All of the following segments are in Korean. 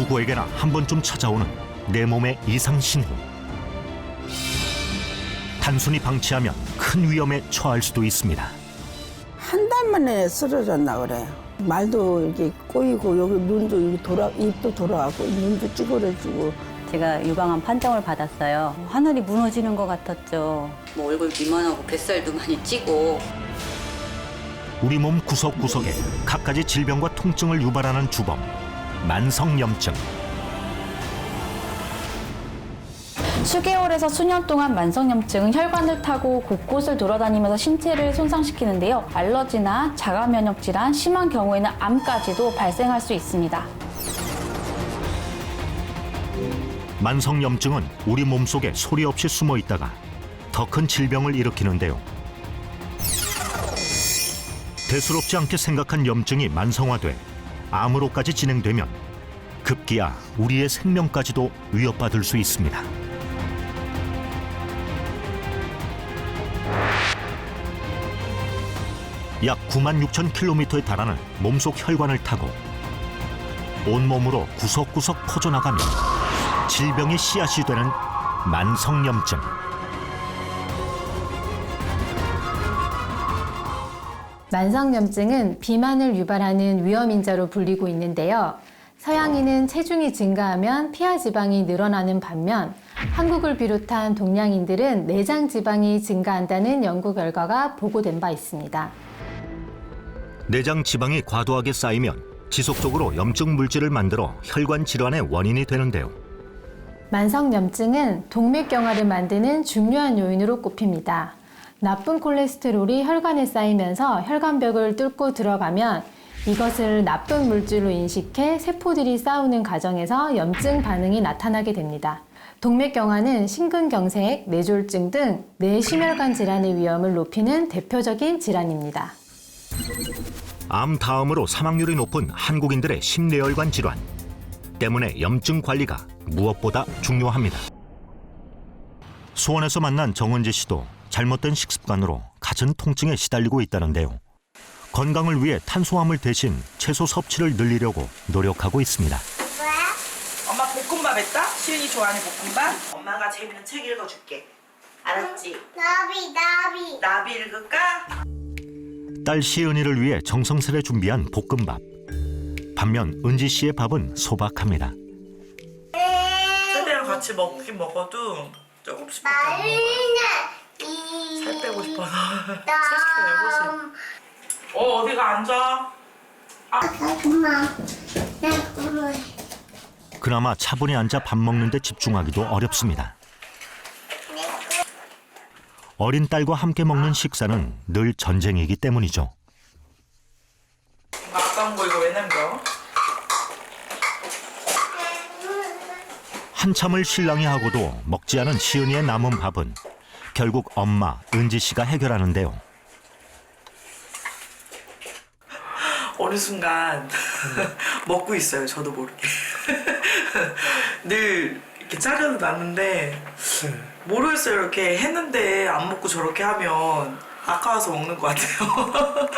누구에게나 한 번쯤 찾아오는 내 몸의 이상 신호. 단순히 방치하면 큰 위험에 처할 수도 있습니다. 한 달 만에 쓰러졌나 그래. 말도 이렇게 꼬이고 여기 눈도 이렇게 입도 돌아가고 눈도 찌그러지고. 제가 유방암 판정을 받았어요. 하늘이 무너지는 것 같았죠. 뭐 얼굴 비만하고 뱃살도 많이 찌고. 우리 몸 구석구석에 갖가지 질병과 통증을 유발하는 주범, 만성염증. 수개월에서 수년 동안 만성염증은 혈관을 타고 곳곳을 돌아다니면서 신체를 손상시키는데요. 알러지나 자가면역질환, 심한 경우에는 암까지도 발생할 수 있습니다. 만성염증은 우리 몸속에 소리 없이 숨어 있다가 더 큰 질병을 일으키는데요. 대수롭지 않게 생각한 염증이 만성화돼 암으로까지 진행되면 급기야 우리의 생명까지도 위협받을 수 있습니다. 약 96,000km에 달하는 몸속 혈관을 타고 온몸으로 구석구석 퍼져나가며 질병의 씨앗이 되는 만성염증. 만성염증은 비만을 유발하는 위험인자로 불리고 있는데요. 서양인은 체중이 증가하면 피하 지방이 늘어나는 반면 한국을 비롯한 동양인들은 내장 지방이 증가한다는 연구 결과가 보고된 바 있습니다. 내장 지방이 과도하게 쌓이면 지속적으로 염증 물질을 만들어 혈관 질환의 원인이 되는데요. 만성염증은 동맥경화를 만드는 중요한 요인으로 꼽힙니다. 나쁜 콜레스테롤이 혈관에 쌓이면서 혈관벽을 뚫고 들어가면 이것을 나쁜 물질로 인식해 세포들이 싸우는 과정에서 염증 반응이 나타나게 됩니다. 동맥경화는 심근경색, 뇌졸중 등 뇌심혈관 질환의 위험을 높이는 대표적인 질환입니다. 암 다음으로 사망률이 높은 한국인들의 심뇌혈관 질환 때문에 염증 관리가 무엇보다 중요합니다. 수원에서 만난 정은지 씨도 잘못된 식습관으로 갖은 통증에 시달리고 있다는데요. 건강을 위해 탄수화물 대신 채소 섭취를 늘리려고 노력하고 있습니다. 엄마 볶음밥 했다? 시은이 좋아하는 볶음밥? 엄마가 재밌는 책 읽어줄게. 알았지? 나비 읽을까? 딸 시은이를 위해 정성스레 준비한 볶음밥. 반면 은지 씨의 밥은 소박합니다. 최대한 같이 먹긴 먹어도 조금씩 살 빼고 싶어서 솔직히 어디가 앉아? 그나마 차분히 앉아 밥 먹는 데 집중하기도 어렵습니다. 어린 딸과 함께 먹는 식사는 늘 전쟁이기 때문이죠. 아까운 거 이거 왜 남겨? 한참을 신랑이 하고도 먹지 않은 시은이의 남은 밥은 결국 엄마 은지 씨가 해결하는데요. 어느 순간 먹고 있어요. 저도 모르게. 늘 이렇게 차려놨는데 모르겠어요. 이렇게 했는데 안 먹고 저렇게 하면 아까워서 먹는 것 같아요.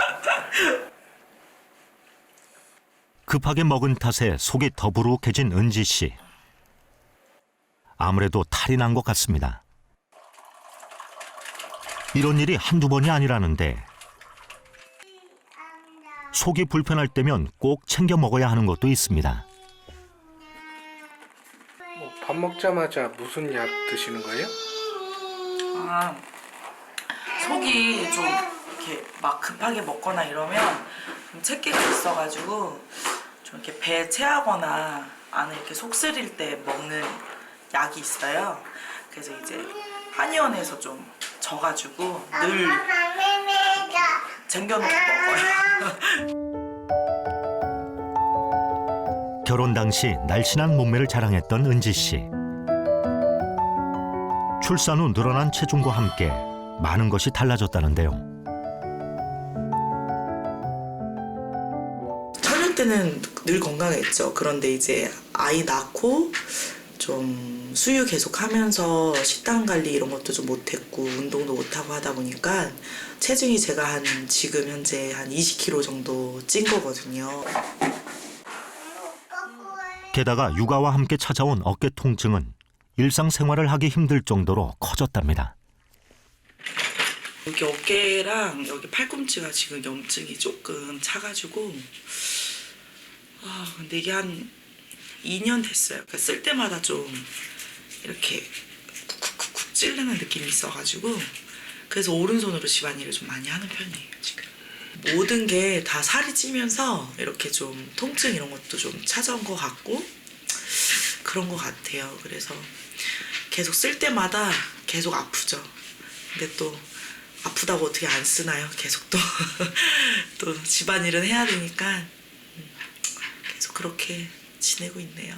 급하게 먹은 탓에 속이 더부룩해진 은지 씨. 아무래도 탈이 난 것 같습니다. 이런 일이 한두 번이 아니라는데 속이 불편할 때면 꼭 챙겨 먹어야 하는 것도 있습니다. 밥 먹자마자 무슨 약 드시는 거예요? 아, 속이 좀 이렇게 막 급하게 먹거나 이러면 좀 체기가 있어가지고 좀 이렇게 배 체하거나 안에 이렇게 속 쓰릴 때 먹는 약이 있어요. 그래서 이제 한의원에서 좀 져가지고 늘 쟁겨놓고 먹어요. 결혼 당시 날씬한 몸매를 자랑했던 은지 씨. 출산 후 늘어난 체중과 함께 많은 것이 달라졌다는데요. 촬영 때는 늘 건강했죠. 그런데 이제 아이 낳고 좀 수유 계속 하면서 식단 관리 이런 것도 좀 못했고 운동도 못하고 하다 보니까 체중이 제가 지금 현재 한 20kg 정도 찐 거거든요. 게다가 육아와 함께 찾아온 어깨 통증은 일상생활을 하기 힘들 정도로 커졌답니다. 여기 어깨랑 여기 팔꿈치가 지금 염증이 조금 차가지고 근데 이게 한 2년 됐어요. 그러니까 쓸 때마다 좀 이렇게 쿡쿡쿡 찌르는 느낌이 있어가지고 그래서 오른손으로 집안일을 좀 많이 하는 편이에요 지금. 모든 게 다 살이 찌면서 이렇게 좀 통증 이런 것도 좀 찾아온 것 같고 그런 것 같아요. 그래서 계속 쓸 때마다 계속 아프죠. 근데 또 아프다고 어떻게 안 쓰나요? 계속 또 집안일은 해야 되니까 계속 그렇게 지내고 있네요.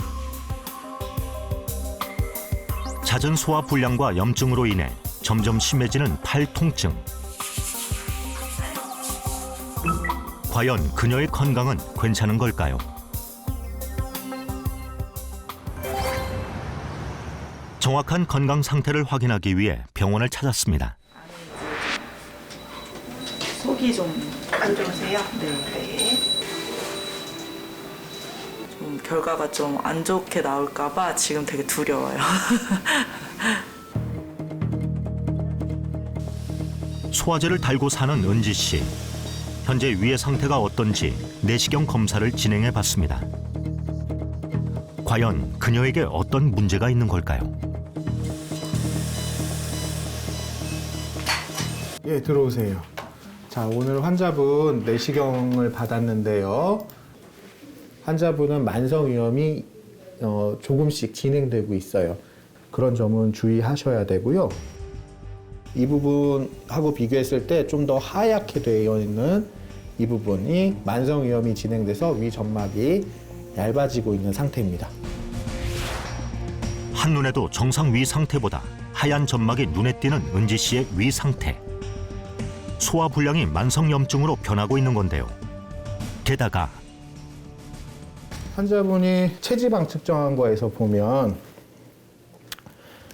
잦은 소화 불량과 염증으로 인해 점점 심해지는 팔 통증. 과연 그녀의 건강은 괜찮은 걸까요? 정확한 건강 상태를 확인하기 위해 병원을 찾았습니다. 속이 좀 안 좋으세요? 네. 좀 결과가 좀 안 좋게 나올까봐 지금 되게 두려워요. 소화제를 달고 사는 은지 씨. 현재 위의 상태가 어떤지 내시경 검사를 진행해 봤습니다. 과연 그녀에게 어떤 문제가 있는 걸까요? 예, 들어오세요. 자, 오늘 환자분 내시경을 받았는데요. 환자분은 만성위염이 조금씩 진행되고 있어요. 그런 점은 주의하셔야 되고요. 이 부분하고 비교했을 때 좀 더 하얗게 되어 있는 이 부분이 만성위염이 진행돼서 위 점막이 얇아지고 있는 상태입니다. 한눈에도 정상 위 상태보다 하얀 점막이 눈에 띄는 은지 씨의 위 상태. 소화 불량이 만성염증으로 변하고 있는 건데요. 게다가 환자분이 체지방 측정한 거에서 보면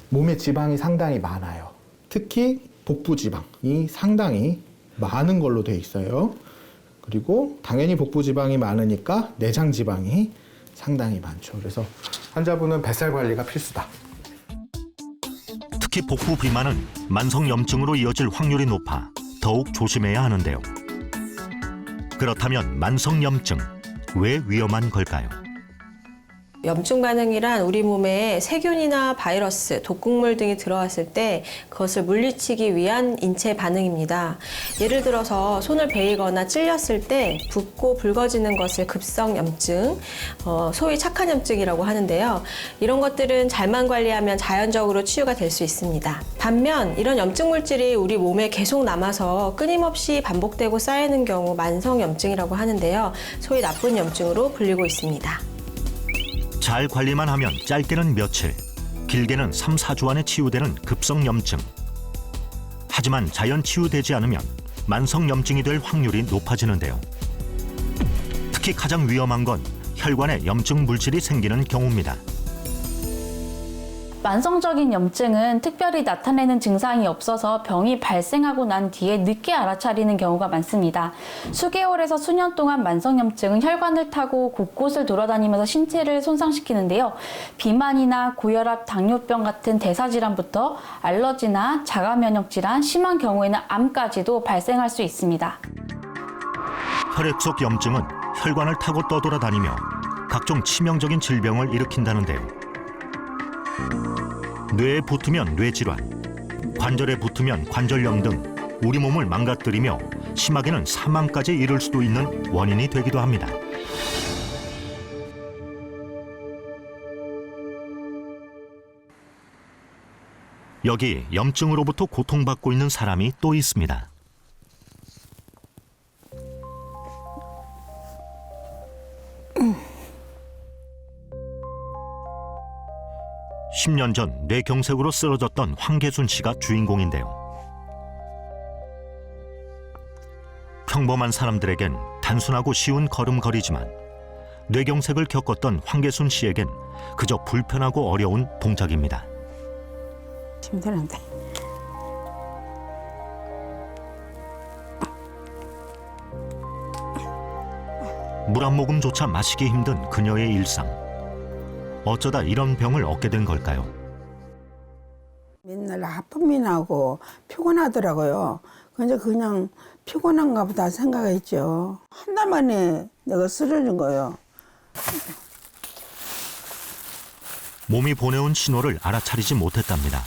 몸에 지방이 상당히 많아요. 특히 복부 지방이 상당히 많은 걸로 돼 있어요. 그리고 당연히 복부 지방이 많으니까 내장 지방이 상당히 많죠. 그래서 환자분은 뱃살 관리가 필수다. 특히 복부 비만은 만성염증으로 이어질 확률이 높아 더욱 조심해야 하는데요. 그렇다면 만성염증, 왜 위험한 걸까요? 염증 반응이란 우리 몸에 세균이나 바이러스, 독극물 등이 들어왔을 때 그것을 물리치기 위한 인체 반응입니다. 예를 들어서 손을 베이거나 찔렸을 때 붓고 붉어지는 것을 급성염증, 소위 착한염증이라고 하는데요. 이런 것들은 잘만 관리하면 자연적으로 치유가 될 수 있습니다. 반면 이런 염증 물질이 우리 몸에 계속 남아서 끊임없이 반복되고 쌓이는 경우 만성염증이라고 하는데요. 소위 나쁜 염증으로 불리고 있습니다. 잘 관리만 하면 짧게는 며칠, 길게는 3, 4주 안에 치유되는 급성염증. 하지만 자연 치유되지 않으면 만성염증이 될 확률이 높아지는데요. 특히 가장 위험한 건 혈관에 염증 물질이 생기는 경우입니다. 만성적인 염증은 특별히 나타내는 증상이 없어서 병이 발생하고 난 뒤에 늦게 알아차리는 경우가 많습니다. 수개월에서 수년 동안 만성염증은 혈관을 타고 곳곳을 돌아다니면서 신체를 손상시키는데요. 비만이나 고혈압, 당뇨병 같은 대사질환부터 알러지나 자가면역질환, 심한 경우에는 암까지도 발생할 수 있습니다. 혈액 속 염증은 혈관을 타고 떠돌아다니며 각종 치명적인 질병을 일으킨다는데요. 뇌에 붙으면 뇌질환, 관절에 붙으면 관절염 등 우리 몸을 망가뜨리며 심하게는 사망까지 이를 수도 있는 원인이 되기도 합니다. 여기 염증으로부터 고통받고 있는 사람이 또 있습니다. 10년 전 뇌경색으로 쓰러졌던 황계순 씨가 주인공인데요. 평범한 사람들에겐 단순하고 쉬운 걸음걸이지만 뇌경색을 겪었던 황계순 씨에겐 그저 불편하고 어려운 동작입니다. 힘들었는데. 물 한 모금조차 마시기 힘든 그녀의 일상. 어쩌다 이런 병을 얻게 된 걸까요? 맨날 하품이 나고 피곤하더라고요. 근데 그냥 피곤한가 보다 생각했죠. 한 달 만에 내가 쓰러진 거예요. 몸이 보내온 신호를 알아차리지 못했답니다.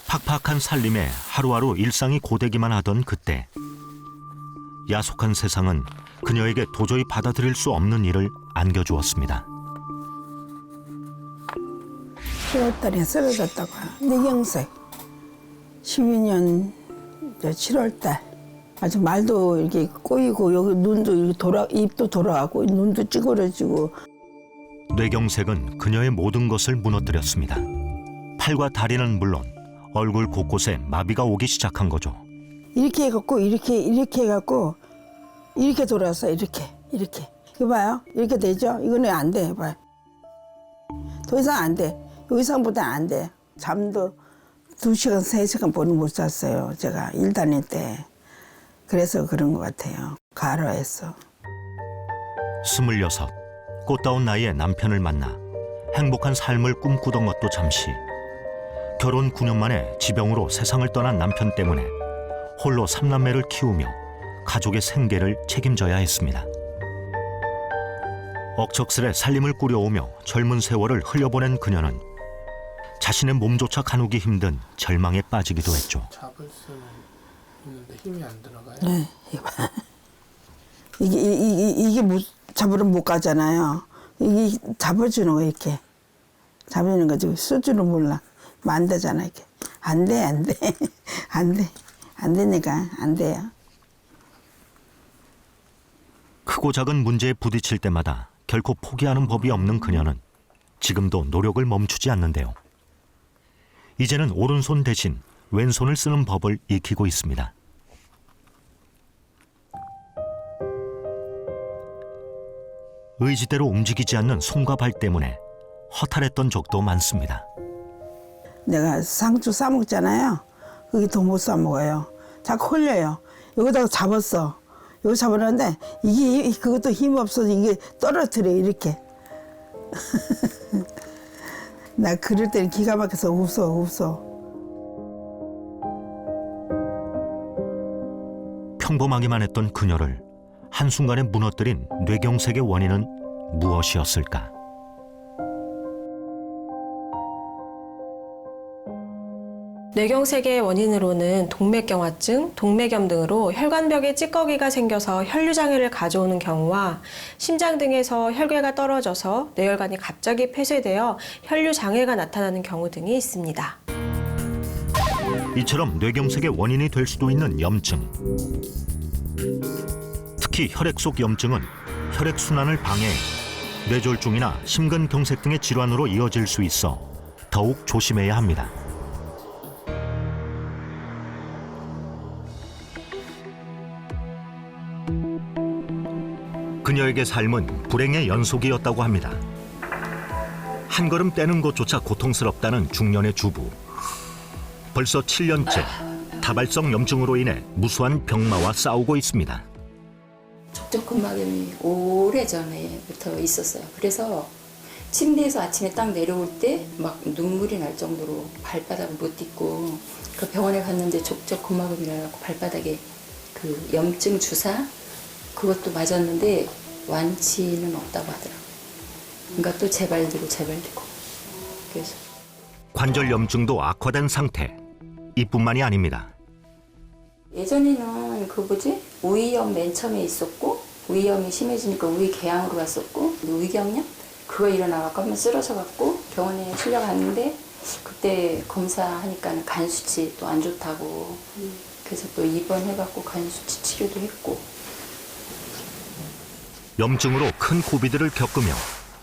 팍팍한 살림에 하루하루 일상이 고되기만 하던 그때 야속한 세상은 그녀에게 도저히 받아들일 수 없는 일을 안겨주었습니다. 10월달에 쓰러졌다고요. 뇌경색. 12년 7월달. 아주 말도 이렇게 꼬이고 여기 눈도 이렇게 입도 돌아가고 눈도 찌그러지고. 뇌경색은 그녀의 모든 것을 무너뜨렸습니다. 팔과 다리는 물론 얼굴 곳곳에 마비가 오기 시작한 거죠. 이렇게 해갖고 이렇게 해갖고 이렇게 돌아서 이렇게. 이거 봐요. 이렇게 되죠? 이거는 안 돼. 봐요. 더 이상 안 돼. 요 이상보다 안 돼. 잠도 2시간, 3시간 보는 못 잤어요. 제가 일 다닐 때. 그래서 그런 것 같아요. 가라했어. 26, 꽃다운 나이에 남편을 만나 행복한 삶을 꿈꾸던 것도 잠시. 결혼 9년 만에 지병으로 세상을 떠난 남편 때문에 홀로 3남매를 키우며 가족의 생계를 책임져야 했습니다. 억척스레 살림을 꾸려오며 젊은 세월을 흘려보낸 그녀는 자신의 몸조차 가누기 힘든 절망에 빠지기도 했죠. 잡을 수는 있는데 힘이 안 들어가요? 네, 이게 잡으러 못 가잖아요. 이게 잡아주는 거 이렇게 잡아주는 거지. 쓸 줄은 몰라. 안 되잖아 이렇게. 안 돼. 안 되니까 안 돼요. 크고 작은 문제에 부딪힐 때마다 결코 포기하는 법이 없는 그녀는 지금도 노력을 멈추지 않는데요. 이제는 오른손 대신 왼손을 쓰는 법을 익히고 있습니다. 의지대로 움직이지 않는 손과 발 때문에 허탈했던 적도 많습니다. 내가 상추 싸먹잖아요. 그게 더 못 싸먹어요. 자꾸 흘려요. 여기다가 잡았어. 여기 잡았는데 그것도 힘 없어서 이게 떨어뜨려 이렇게. 나 그럴 때는 기가 막혀서 웃어. 평범하기만 했던 그녀를 한순간에 무너뜨린 뇌경색의 원인은 무엇이었을까? 뇌경색의 원인으로는 동맥경화증, 동맥염 등으로 혈관벽에 찌꺼기가 생겨서 혈류장애를 가져오는 경우와 심장 등에서 혈괴가 떨어져서 뇌혈관이 갑자기 폐쇄되어 혈류장애가 나타나는 경우 등이 있습니다. 이처럼 뇌경색의 원인이 될 수도 있는 염증. 특히 혈액 속 염증은 혈액순환을 방해해 뇌졸중이나 심근경색 등의 질환으로 이어질 수 있어 더욱 조심해야 합니다. 그녀에게 삶은 불행의 연속이었다고 합니다. 한 걸음 떼는 것조차 고통스럽다는 중년의 주부. 벌써 7년째 다발성 염증으로 인해 무수한 병마와 싸우고 있습니다. 족저근막염이 오래전에부터 있었어요. 그래서 침대에서 아침에 딱 내려올 때 막 눈물이 날 정도로 발바닥을 못 딛고 그 병원에 갔는데 족저근막염이라고 발바닥에 그 염증 주사 그것도 맞았는데 완치는 없다고 하더라고요. 그러니까 또 재발되고 그래서 관절 염증도 악화된 상태. 이뿐만이 아닙니다. 예전에는 우위염 맨 처음에 있었고 우위염이 심해지니까 우위궤양으로 갔었고 우위경련 그거 일어나갖고 한번 쓰러져갖고 병원에 실려갔는데 그때 검사하니까 간 수치 또 안 좋다고 그래서 또 입원해갖고 간 수치 치료도 했고. 염증으로 큰 고비들을 겪으며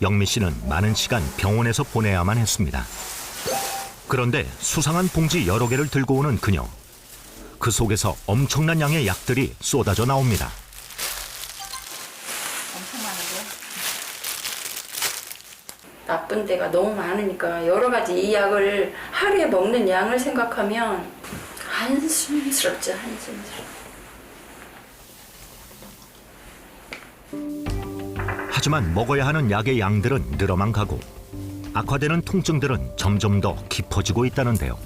영미 씨는 많은 시간 병원에서 보내야만 했습니다. 그런데 수상한 봉지 여러 개를 들고 오는 그녀. 그 속에서 엄청난 양의 약들이 쏟아져 나옵니다. 엄청 많은데요? 나쁜 데가 너무 많으니까 여러 가지 이 약을 하루에 먹는 양을 생각하면 한숨스럽죠, 한숨스럽죠. 하지만 먹어야 하는 약의 양들은 늘어만 가고 악화되는 통증들은 점점 더 깊어지고 있다는데요.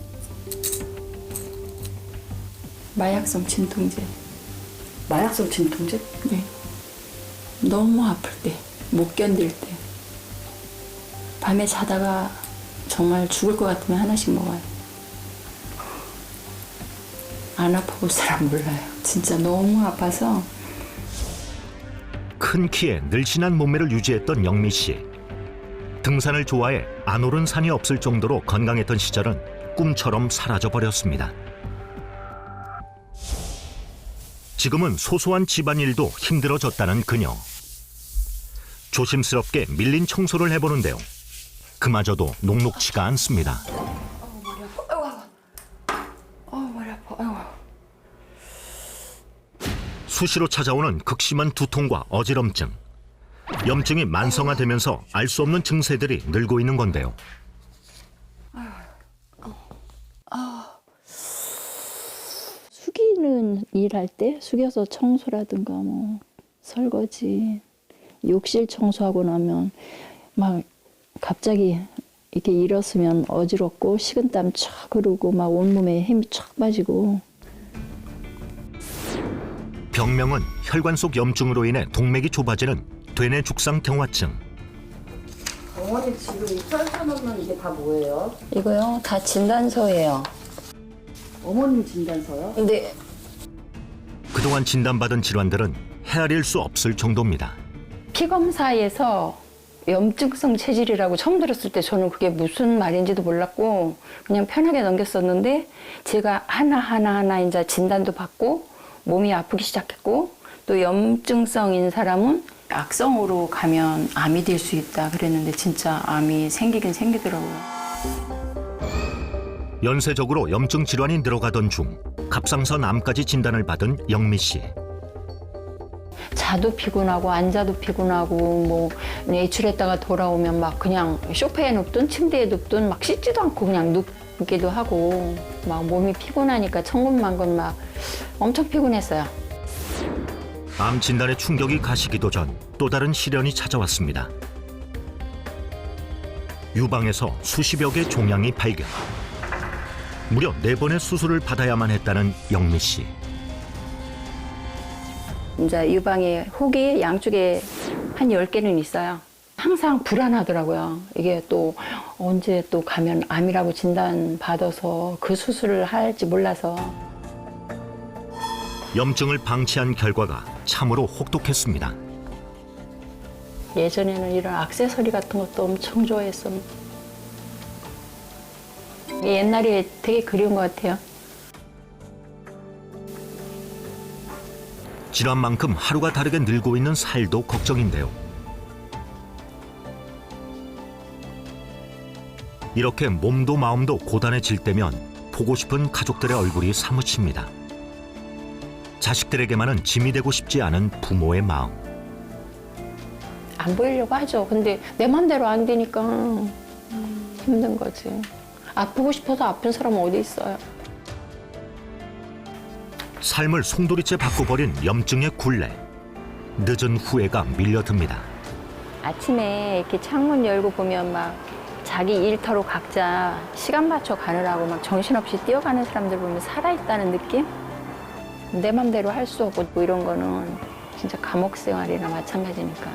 마약성 진통제. 마약성 진통제? 네. 너무 아플 때, 못 견딜 때. 밤에 자다가 정말 죽을 것 같으면 하나씩 먹어요. 안 아파볼 사람 몰라요. 진짜 너무 아파서. 큰 키에 늘씬한 몸매를 유지했던 영미 씨. 등산을 좋아해 안 오른 산이 없을 정도로 건강했던 시절은 꿈처럼 사라져 버렸습니다. 지금은 소소한 집안일도 힘들어졌다는 그녀. 조심스럽게 밀린 청소를 해보는데요. 그마저도 녹록치가 않습니다. 머리 아파. 아이고. 수시로 찾아오는 극심한 두통과 어지럼증. 염증이 만성화되면서 알 수 없는 증세들이 늘고 있는 건데요. 숙이는 일할 때 숙여서 청소라든가 뭐 설거지, 욕실 청소하고 나면 막 갑자기 이렇게 일었으면 어지럽고 식은땀 촥 흐르고 막 온몸에 힘이 촥 빠지고. 병명은 혈관 속 염증으로 인해 동맥이 좁아지는 되뇌 죽상경화증. 어머니 지금 이 펼쳐놓으면 이게 다 뭐예요? 이거요? 다 진단서예요. 어머님 진단서요? 네. 그동안 진단받은 질환들은 헤아릴 수 없을 정도입니다. 피검사에서 염증성 체질이라고 처음 들었을 때 저는 그게 무슨 말인지도 몰랐고 그냥 편하게 넘겼었는데 제가 하나하나 이제 진단도 받고 몸이 아프기 시작했고 또 염증성인 사람은 악성으로 가면 암이 될 수 있다 그랬는데 진짜 암이 생기긴 생기더라고요. 연쇄적으로 염증 질환이 늘어가던 중 갑상선 암까지 진단을 받은 영미 씨. 자도 피곤하고 앉아도 피곤하고 뭐 외출했다가 돌아오면 막 그냥 소파에 눕든 침대에 눕든 막 씻지도 않고 그냥 눕기도 하고 막 몸이 피곤하니까 천근만근 막 엄청 피곤했어요. 암 진단의 충격이 가시기도 전 또 다른 시련이 찾아왔습니다. 유방에서 수십여 개 종양이 발견. 무려 4번의 수술을 받아야만 했다는 영미 씨. 이제 유방에 혹이 양쪽에 한 10개는 있어요. 항상 불안하더라고요. 이게 또 언제 또 가면 암이라고 진단받아서 그 수술을 할지 몰라서. 염증을 방치한 결과가 참으로 혹독했습니다. 예전에는 이런 액세서리 같은 것도 엄청 좋아했었는데 옛날이 되게 그리운 것 같아요. 질환만큼 하루가 다르게 늘고 있는 살도 걱정인데요. 이렇게 몸도 마음도 고단해질 때면 보고 싶은 가족들의 얼굴이 사무칩니다. 자식들에게만은 짐이 되고 싶지 않은 부모의 마음. 안 보이려고 하죠. 근데 내 맘대로 안 되니까 힘든 거지. 아프고 싶어서 아픈 사람은 어디 있어요. 삶을 송두리째 바꿔버린 염증의 굴레. 늦은 후회가 밀려듭니다. 아침에 이렇게 창문 열고 보면 막 자기 일터로 각자 시간 맞춰 가느라고 막 정신없이 뛰어가는 사람들 보면 살아있다는 느낌? 내 맘대로 할 수 없고 뭐 이런 거는 진짜 감옥 생활이나 마찬가지니까.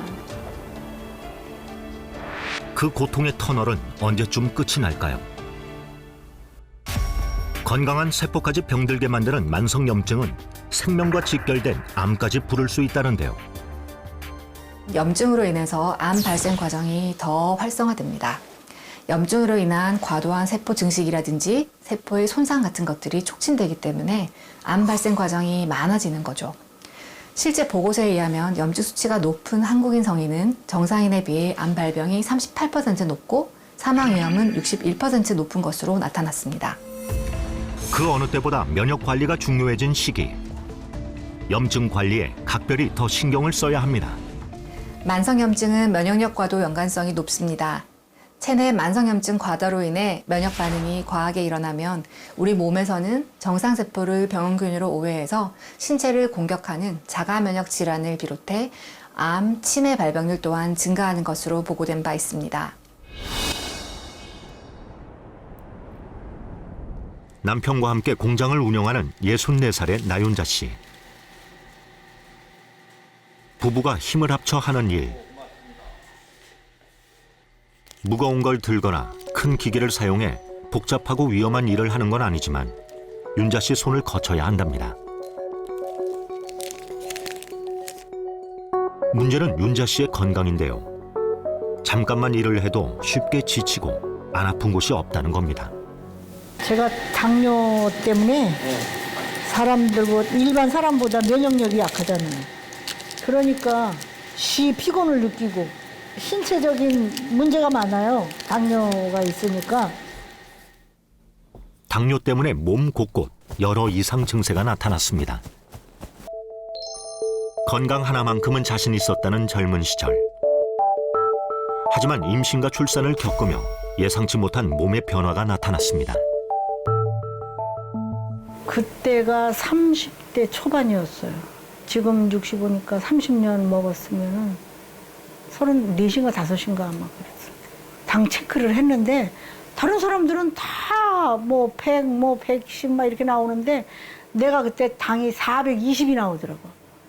그 고통의 터널은 언제쯤 끝이 날까요? 건강한 세포까지 병들게 만드는 만성염증은 생명과 직결된 암까지 부를 수 있다는데요. 염증으로 인해서 암 발생 과정이 더 활성화됩니다. 염증으로 인한 과도한 세포 증식이라든지 세포의 손상 같은 것들이 촉진되기 때문에 암 발생 과정이 많아지는 거죠. 실제 보고서에 의하면 염증 수치가 높은 한국인 성인은 정상인에 비해 암 발병이 38% 높고 사망 위험은 61% 높은 것으로 나타났습니다. 그 어느 때보다 면역 관리가 중요해진 시기. 염증 관리에 각별히 더 신경을 써야 합니다. 만성염증은 면역력과도 연관성이 높습니다. 체내 만성염증 과다로 인해 면역 반응이 과하게 일어나면 우리 몸에서는 정상세포를 병원균으로 오해해서 신체를 공격하는 자가 면역 질환을 비롯해 암, 치매 발병률 또한 증가하는 것으로 보고된 바 있습니다. 남편과 함께 공장을 운영하는 64살의 나윤자 씨. 부부가 힘을 합쳐 하는 일. 무거운 걸 들거나 큰 기계를 사용해 복잡하고 위험한 일을 하는 건 아니지만 윤자 씨 손을 거쳐야 한답니다. 문제는 윤자 씨의 건강인데요. 잠깐만 일을 해도 쉽게 지치고 안 아픈 곳이 없다는 겁니다. 제가 당뇨 때문에 일반 사람보다 면역력이 약하잖아요. 그러니까 피곤을 느끼고 신체적인 문제가 많아요. 당뇨가 있으니까. 당뇨 때문에 몸 곳곳 여러 이상 증세가 나타났습니다. 건강 하나만큼은 자신 있었다는 젊은 시절. 하지만 임신과 출산을 겪으며 예상치 못한 몸의 변화가 나타났습니다. 그때가 30대 초반이었어요. 지금 65니까 30년 먹었으면은 34인가 5인가 아마 그랬어요. 당 체크를 했는데 다른 사람들은 다 뭐 100, 뭐 110 막 이렇게 나오는데 내가 그때 당이 420이 나오더라고.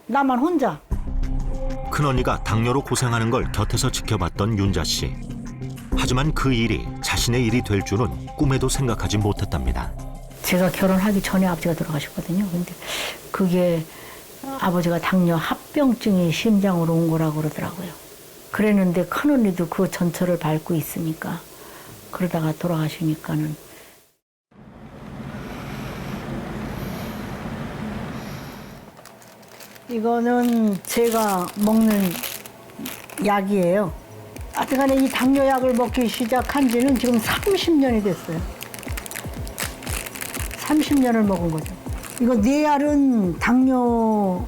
나만 혼자. 큰언니가 당뇨로 고생하는 걸 곁에서 지켜봤던 윤자 씨. 하지만 그 일이 자신의 일이 될 줄은 꿈에도 생각하지 못했답니다. 제가 결혼하기 전에 아버지가 돌아가셨거든요. 근데 그게 아버지가 당뇨 합병증이 심장으로 온 거라고 그러더라고요. 그랬는데 큰언니도 그 전철을 밟고 있으니까 그러다가 돌아가시니까는. 이거는 제가 먹는 약이에요. 하여튼간에 이 당뇨약을 먹기 시작한 지는 지금 30년이 됐어요. 30년을 먹은 거죠. 이거 4알은 당뇨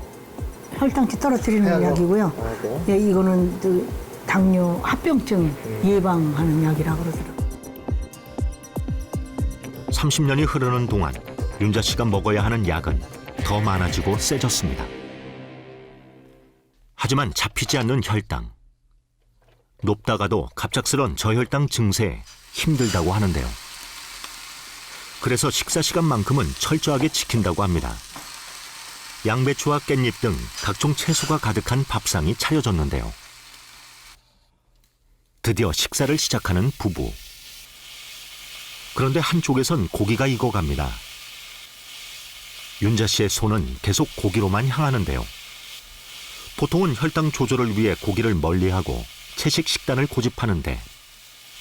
혈당치 떨어뜨리는 약이고요. 예, 이거는 그 당뇨 합병증 예방하는 약이라고 그러더라고요. 30년이 흐르는 동안 윤자 씨가 먹어야 하는 약은 더 많아지고 세졌습니다. 하지만 잡히지 않는 혈당. 높다가도 갑작스런 저혈당 증세에 힘들다고 하는데요. 그래서 식사 시간만큼은 철저하게 지킨다고 합니다. 양배추와 깻잎 등 각종 채소가 가득한 밥상이 차려졌는데요. 드디어 식사를 시작하는 부부. 그런데 한쪽에선 고기가 익어갑니다. 윤자 씨의 손은 계속 고기로만 향하는데요. 보통은 혈당 조절을 위해 고기를 멀리하고 채식 식단을 고집하는데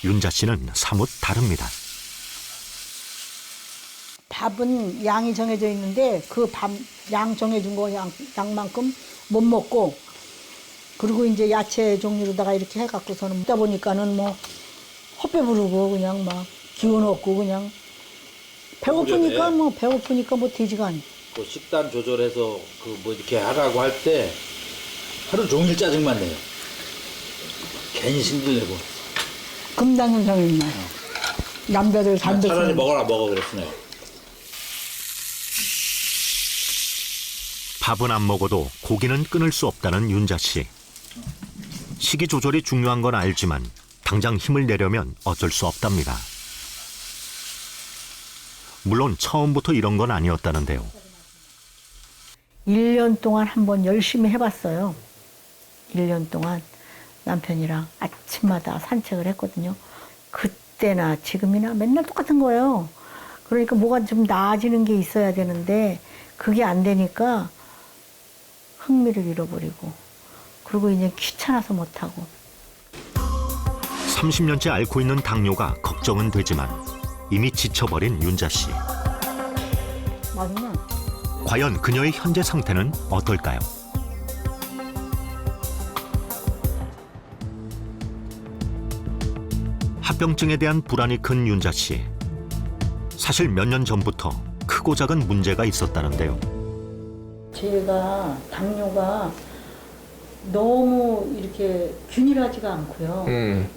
윤자 씨는 사뭇 다릅니다. 밥은 양이 정해져 있는데 그 밥 양 정해준 거 양만큼 못 먹고, 그리고 이제 야채 종류로다가 이렇게 해갖고서는 먹다 보니까는 뭐 헛배 부르고 그냥 막 기운 없고 그냥 배고프니까 뭐 되지가 않아. 그 식단 조절해서 그 뭐 이렇게 하라고 할 때 하루 종일 짜증만 내요. 괜히 힘들고. 금단현상이 있나요? 남자들 담배 차라리 먹어 그랬으네요. 밥은 안 먹어도 고기는 끊을 수 없다는 윤자 씨. 식이 조절이 중요한 건 알지만 당장 힘을 내려면 어쩔 수 없답니다. 물론 처음부터 이런 건 아니었다는데요. 1년 동안 한번 열심히 해봤어요. 1년 동안 남편이랑 아침마다 산책을 했거든요. 그때나 지금이나 맨날 똑같은 거예요. 그러니까 뭐가 좀 나아지는 게 있어야 되는데 그게 안 되니까 흥미를 잃어버리고, 그리고 이제 귀찮아서 못하고. 30년째 앓고 있는 당뇨가 걱정은 되지만 이미 지쳐버린 윤자 씨. 맞나? 과연 그녀의 현재 상태는 어떨까요? 합병증에 대한 불안이 큰 윤자 씨. 사실 몇 년 전부터 크고 작은 문제가 있었다는데요. 제가 당뇨가 너무 이렇게 균일하지가 않고요.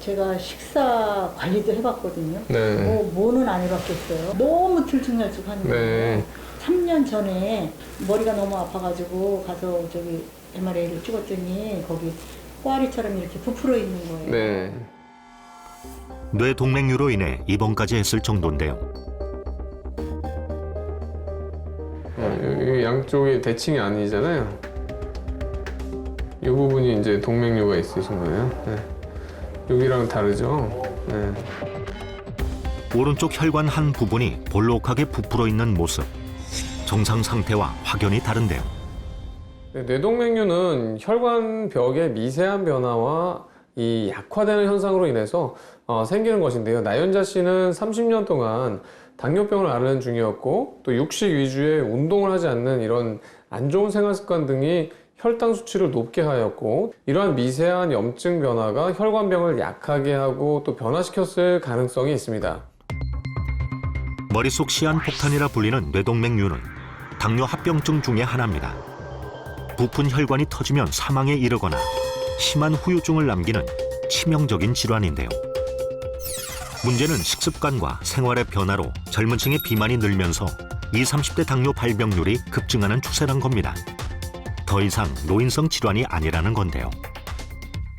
제가 식사 관리도 해봤거든요. 네. 뭐는 안 해봤겠어요. 너무 들쭉날쭉하는 거예요. 3년 전에 머리가 너무 아파가지고 가서 저기 MRI를 찍었더니 거기 꼬아리처럼 이렇게 부풀어 있는 거예요. 네. 뇌동맥류로 인해 입원까지 했을 정도인데요. 이 양쪽이 대칭이 아니잖아요. 이 부분이 이제 동맥류가 있으신 거예요. 네. 여기랑 다르죠. 네. 오른쪽 혈관 한 부분이 볼록하게 부풀어 있는 모습. 정상 상태와 확연히 다른데요. 네, 뇌동맥류는 혈관벽의 미세한 변화와 이 약화되는 현상으로 인해서 생기는 것인데요. 나연자 씨는 30년 동안 당뇨병을 앓는 중이었고 또 육식 위주의 운동을 하지 않는 이런 안 좋은 생활 습관 등이 혈당 수치를 높게 하였고 이러한 미세한 염증 변화가 혈관병을 약하게 하고 또 변화시켰을 가능성이 있습니다. 머릿속 시한폭탄이라 불리는 뇌동맥류는 당뇨 합병증 중의 하나입니다. 부푼 혈관이 터지면 사망에 이르거나 심한 후유증을 남기는 치명적인 질환인데요. 문제는 식습관과 생활의 변화로 젊은 층의 비만이 늘면서 20, 30대 당뇨 발병률이 급증하는 추세란 겁니다. 더 이상 노인성 질환이 아니라는 건데요.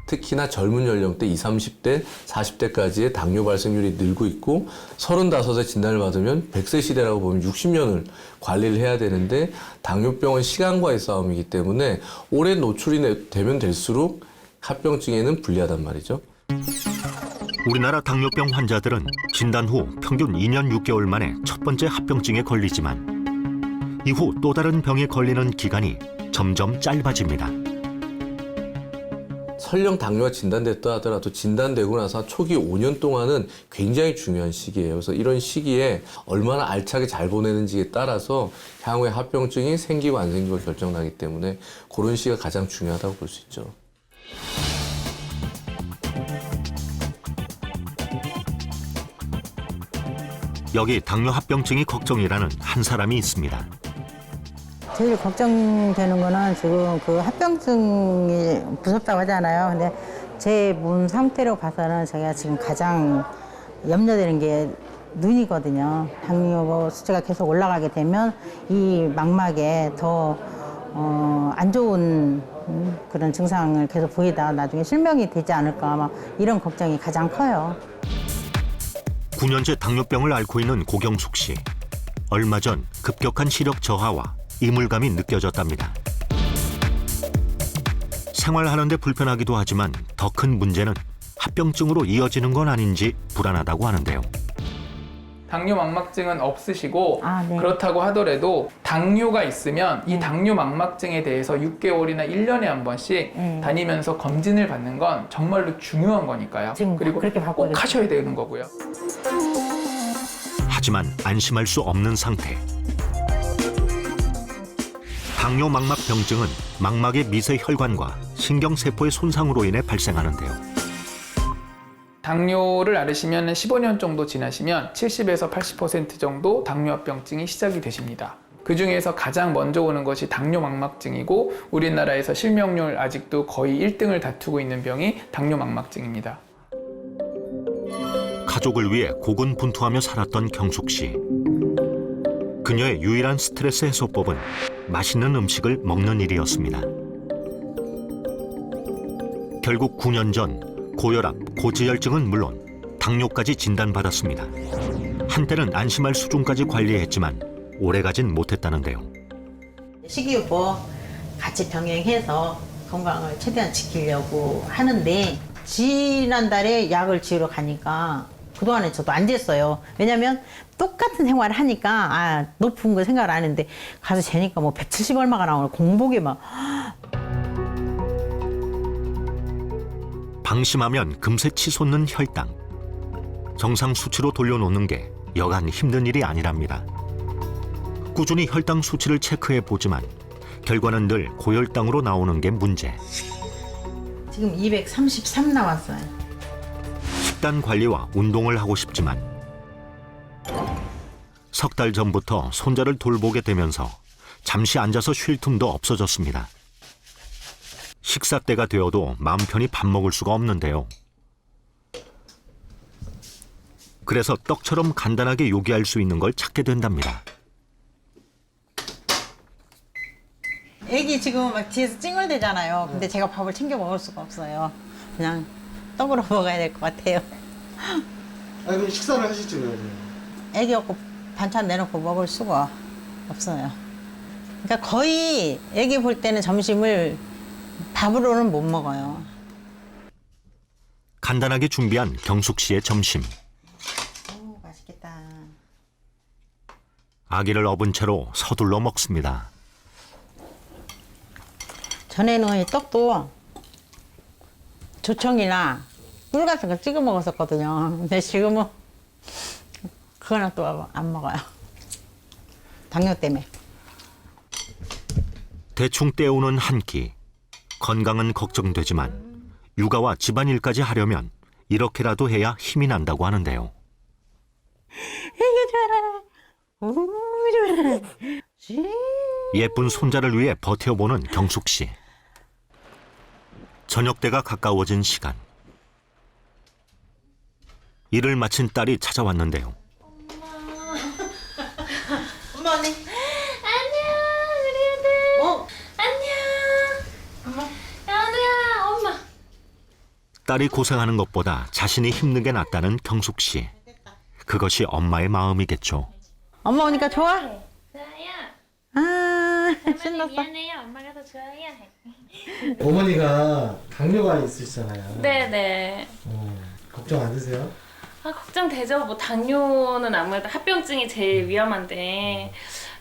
특히나 젊은 연령대 20, 30대, 40대까지의 당뇨 발생률이 늘고 있고 35세 진단을 받으면 100세 시대라고 보면 60년을 관리를 해야 되는데 당뇨병은 시간과의 싸움이기 때문에 오래 노출이 되면 될수록 합병증에는 불리하단 말이죠. 우리나라 당뇨병 환자들은 진단 후 평균 2년 6개월 만에 첫 번째 합병증에 걸리지만 이후 또 다른 병에 걸리는 기간이 점점 짧아집니다. 설령 당뇨가 진단됐다 하더라도 진단되고 나서 초기 5년 동안은 굉장히 중요한 시기예요. 그래서 이런 시기에 얼마나 알차게 잘 보내는지에 따라서 향후에 합병증이 생기고 안 생기고 결정나기 때문에 그런 시기가 가장 중요하다고 볼 수 있죠. 여기 당뇨 합병증이 걱정이라는 한 사람이 있습니다. 제일 걱정되는 거는 지금 그 합병증이 무섭다고 하잖아요. 근데 제 몸 상태로 봐서는 제가 지금 가장 염려되는 게 눈이거든요. 당뇨 수치가 계속 올라가게 되면 이 망막에 더 안 좋은 그런 증상을 계속 보이다 나중에 실명이 되지 않을까 막 이런 걱정이 가장 커요. 9년째 당뇨병을 앓고 있는 고경숙 씨. 얼마 전 급격한 시력 저하와 이물감이 느껴졌답니다. 생활하는데 불편하기도 하지만 더 큰 문제는 합병증으로 이어지는 건 아닌지 불안하다고 하는데요. 당뇨 망막증은 없으시고 네. 그렇다고 하더라도 당뇨가 있으면 이 당뇨 망막증에 대해서 6개월이나 1년에 한 번씩 다니면서 검진을 받는 건 정말로 중요한 거니까요. 그리고 꼭 하셔야 되는 거고요. 하지만 안심할 수 없는 상태. 당뇨 망막병증은 망막의 미세 혈관과 신경세포의 손상으로 인해 발생하는데요. 당뇨를 앓으시면 15년 정도 지나시면 70에서 80% 정도 당뇨합병증이 시작이 되십니다. 그중에서 가장 먼저 오는 것이 당뇨 망막증이고 우리나라에서 실명률 아직도 거의 1등을 다투고 있는 병이 당뇨 망막증입니다. 가족을 위해 고군분투하며 살았던 경숙 씨. 그녀의 유일한 스트레스 해소법은 맛있는 음식을 먹는 일이었습니다. 결국 9년 전 고혈압, 고지혈증은 물론 당뇨까지 진단받았습니다. 한때는 안심할 수준까지 관리했지만 오래가진 못했다는데요. 식이요법 같이 병행해서 건강을 최대한 지키려고 하는데 지난달에 약을 지으러 가니까 그동안에 저도 안 쟀어요. 왜냐면 똑같은 생활을 하니까 높은 거 생각을 안 했는데 가서 재니까 뭐 170 얼마가 나오는 공복에 막 방심하면 금세 치솟는 혈당. 정상 수치로 돌려놓는 게 여간 힘든 일이 아니랍니다. 꾸준히 혈당 수치를 체크해 보지만 결과는 늘 고혈당으로 나오는 게 문제. 지금 233 나왔어요. 식단 관리와 운동을 하고 싶지만 석 달 전부터 손자를 돌보게 되면서 잠시 앉아서 쉴 틈도 없어졌습니다. 식사 때가 되어도 마음 편히 밥 먹을 수가 없는데요. 그래서 떡처럼 간단하게 요기할 수 있는 걸 찾게 된답니다. 애기 지금 막 뒤에서 찡얼대잖아요. 근데 제가 밥을 챙겨 먹을 수가 없어요. 그냥 떡으로 먹어야 될 것 같아요. 아니 그럼 식사를 하시죠 그러면. 애기 없고 반찬 내놓고 먹을 수가 없어요. 그러니까 거의 애기 볼 때는 점심을 밥으로는 못 먹어요. 간단하게 준비한 경숙 씨의 점심. 오, 맛있겠다. 아기를 업은 채로 서둘러 먹습니다. 전에는 이 떡도 조청이나 꿀 같은 거 찍어 먹었었거든요. 근데 지금은 그거는 또 안 먹어요. 당뇨 때문에. 대충 때우는 한 끼. 건강은 걱정되지만 육아와 집안일까지 하려면 이렇게라도 해야 힘이 난다고 하는데요. 예쁜 손자를 위해 버텨보는 경숙 씨. 저녁 때가 가까워진 시간. 일을 마친 딸이 찾아왔는데요. 엄마 언니. 안녕, 우리 애들. 안녕. 야우야, 엄마. 딸이 고생하는 것보다 자신이 힘든 게 낫다는 경숙 씨. 그것이 엄마의 마음이겠죠. 엄마 오니까 좋아? 좋아요. 아, 신났어. 미안해요. 엄마가 더 좋아요. 어머니가 당뇨가 있으시잖아요. 네네. 걱정 안 되세요? 아, 걱정되죠. 뭐 당뇨는 아무래도 합병증이 제일 위험한데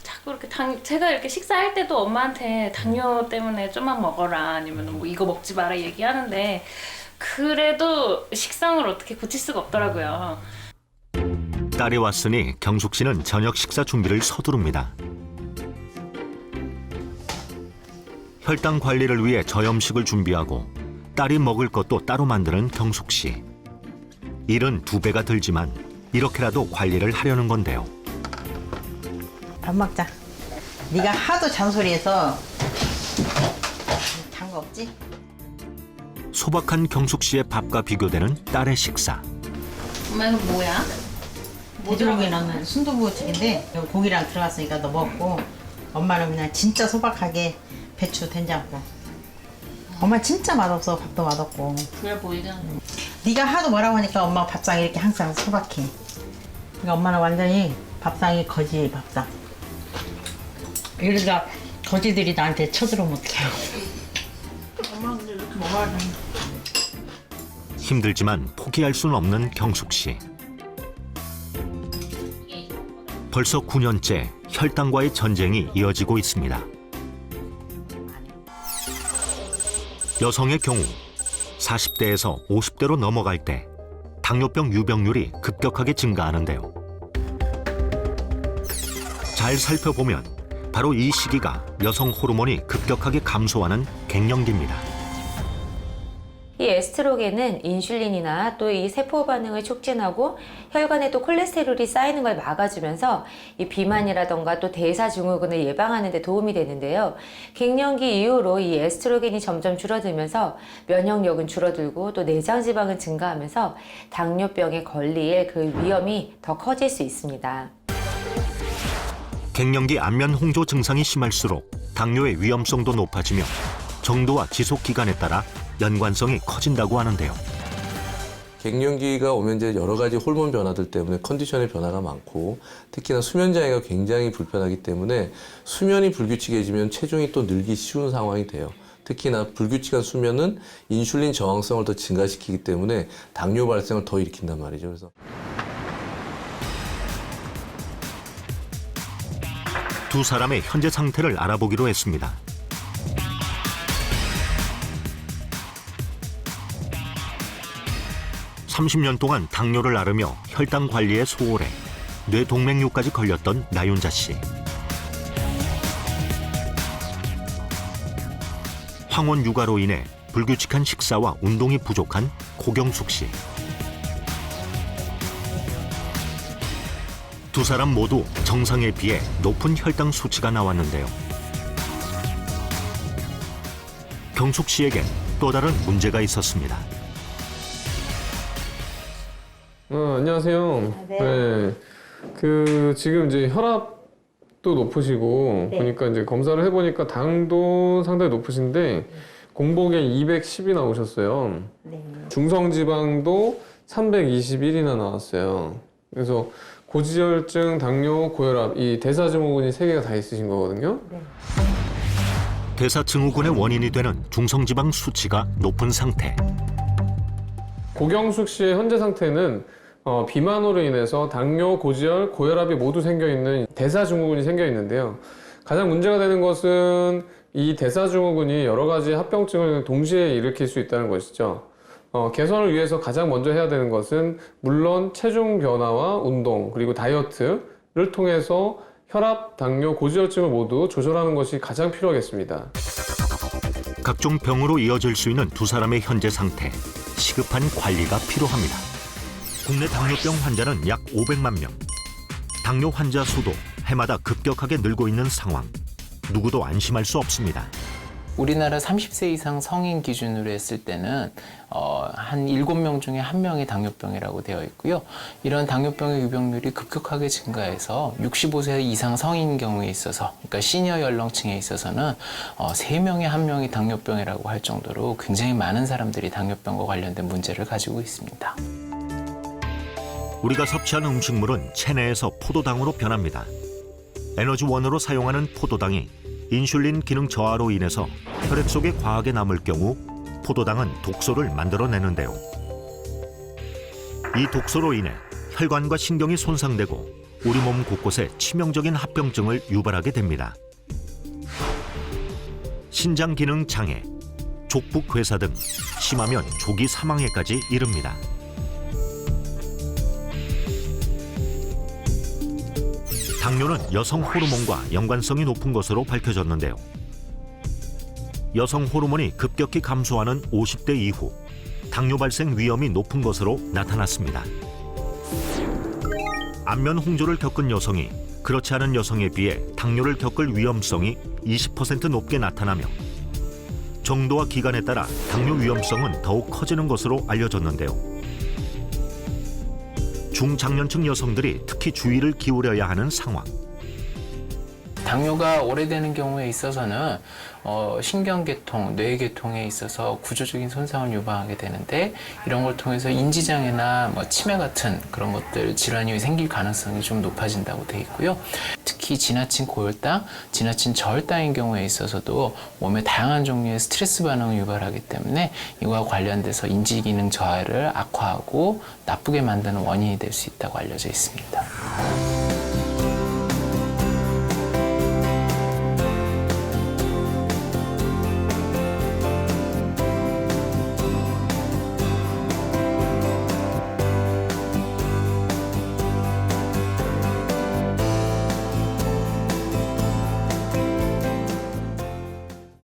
자꾸 이렇게 제가 이렇게 식사할 때도 엄마한테 당뇨 때문에 좀만 먹어라 아니면 뭐 이거 먹지 마라 얘기하는데 그래도 식성을 어떻게 고칠 수가 없더라고요. 딸이 왔으니 경숙 씨는 저녁 식사 준비를 서두릅니다. 혈당 관리를 위해 저염식을 준비하고 딸이 먹을 것도 따로 만드는 경숙 씨. 일은 2배가 들지만 이렇게라도 관리를 하려는 건데요. 밥 먹자. 네가 하도 잔소리해서 단 거 없지? 소박한 경숙 씨의 밥과 비교되는 딸의 식사. 엄마 이거 뭐야? 돼지고기는 순두부찌개인데 여기 고기랑 들어갔으니까 너 먹고 엄마는 그냥 진짜 소박하게 배추 된장국. 엄마 진짜 맛없어. 밥도 맛없고. 그래 보이잖아. 네가 하도 뭐라고 하니까 엄마 밥상이 이렇게 항상 소박해. 그러니까 엄마는 완전히 밥상이 거지 밥상. 이러다 거지들이 나한테 쳐들어오면 어떡해요. 엄마 근데 이렇게 먹어야 돼. 힘들지만 포기할 수는 없는 경숙 씨. 벌써 9년째 혈당과의 전쟁이 이어지고 있습니다. 여성의 경우 40대에서 50대로 넘어갈 때 당뇨병 유병률이 급격하게 증가하는데요. 잘 살펴보면 바로 이 시기가 여성 호르몬이 급격하게 감소하는 갱년기입니다. 이 에스트로겐은 인슐린이나 또 이 세포 반응을 촉진하고 혈관에도 콜레스테롤이 쌓이는 걸 막아주면서 이 비만이라던가 또 대사 증후군을 예방하는 데 도움이 되는데요. 갱년기 이후로 이 에스트로겐이 점점 줄어들면서 면역력은 줄어들고 또 내장 지방은 증가하면서 당뇨병에 걸릴 그 위험이 더 커질 수 있습니다. 갱년기 안면 홍조 증상이 심할수록 당뇨의 위험성도 높아지며 정도와 지속 기간에 따라 연관성이 커진다고 하는데요. 갱년기가 오면 이제 여러 가지 호르몬 변화들 때문에 컨디션의 변화가 많고 특히나 수면 장애가 굉장히 불편하기 때문에 수면이 불규칙해지면 체중이 또 늘기 쉬운 상황이 돼요. 특히나 불규칙한 수면은 인슐린 저항성을 더 증가시키기 때문에 당뇨 발생을 더 일으킨단 말이죠. 그래서 두 사람의 현재 상태를 알아보기로 했습니다. (30년) 동안 당뇨를 앓으며 혈당 관리에 소홀해 뇌동맥류까지 걸렸던 나윤자 씨. 황혼 육아로 인해 불규칙한 식사와 운동이 부족한 고경숙 씨. 두 사람 모두 정상에 비해 높은 혈당 수치가 나왔는데요. 경숙 씨에겐 또 다른 문제가 있었습니다. 안녕하세요. 네. 지금 이제 혈압도 혈압도 높으시고 보니까 이제 검사를 해보니까 당도 상당히 높으신데 공복에 210이 나오셨어요. 중성지방도 321이나 나왔어요. 그래서 고지혈증, 당뇨, 고혈압 이 대사증후군이 3개가 다 있으신 거거든요. 대사증후군의 원인이 되는 중성지방 수치가 높은 상태. 고경숙 씨의 현재 상태는 비만으로 인해서 당뇨, 고지혈, 고혈압이 모두 생겨있는 대사증후군이 생겨있는데요. 가장 문제가 되는 것은 이 대사증후군이 여러 가지 합병증을 동시에 일으킬 수 있다는 것이죠. 개선을 위해서 가장 먼저 해야 되는 것은 물론 체중 변화와 운동 그리고 다이어트를 통해서 혈압, 당뇨, 고지혈증을 모두 조절하는 것이 가장 필요하겠습니다. 각종 병으로 이어질 수 있는 두 사람의 현재 상태, 시급한 관리가 필요합니다. 국내 당뇨병 환자는 약 500만 명. 당뇨 환자 수도 해마다 급격하게 늘고 있는 상황. 누구도 안심할 수 없습니다. 우리나라 30세 이상 성인 기준으로 했을 때는 한 7명 중에 1명이 당뇨병이라고 되어 있고요. 이런 당뇨병의 유병률이 급격하게 증가해서 65세 이상 성인 경우에 있어서, 그러니까 시니어 연령층에 있어서는 3명에 1명이 당뇨병이라고 할 정도로 굉장히 많은 사람들이 당뇨병과 관련된 문제를 가지고 있습니다. 우리가 섭취하는 음식물은 체내에서 포도당으로 변합니다. 에너지원으로 사용하는 포도당이 인슐린 기능 저하로 인해서 혈액 속에 과하게 남을 경우 포도당은 독소를 만들어내는데요. 이 독소로 인해 혈관과 신경이 손상되고 우리 몸 곳곳에 치명적인 합병증을 유발하게 됩니다. 신장 기능 장애, 족북괴사 등 심하면 조기 사망에까지 이릅니다. 당뇨는 여성 호르몬과 연관성이 높은 것으로 밝혀졌는데요. 여성 호르몬이 급격히 감소하는 50대 이후 당뇨 발생 위험이 높은 것으로 나타났습니다. 안면 홍조를 겪은 여성이 그렇지 않은 여성에 비해 당뇨를 겪을 위험성이 20% 높게 나타나며 정도와 기간에 따라 당뇨 위험성은 더욱 커지는 것으로 알려졌는데요. 중장년층 여성들이 특히 주의를 기울여야 하는 상황. 당뇨가 오래되는 경우에 있어서는 신경계통, 뇌계통에 있어서 구조적인 손상을 유발하게 되는데, 이런 걸 통해서 인지장애나 치매 같은 그런 것들 질환이 생길 가능성이 좀 높아진다고 되어 있고요. 특히 지나친 고혈당, 지나친 저혈당인 경우에 있어서도 몸에 다양한 종류의 스트레스 반응을 유발하기 때문에 이와 관련돼서 인지기능 저하를 악화하고 나쁘게 만드는 원인이 될 수 있다고 알려져 있습니다.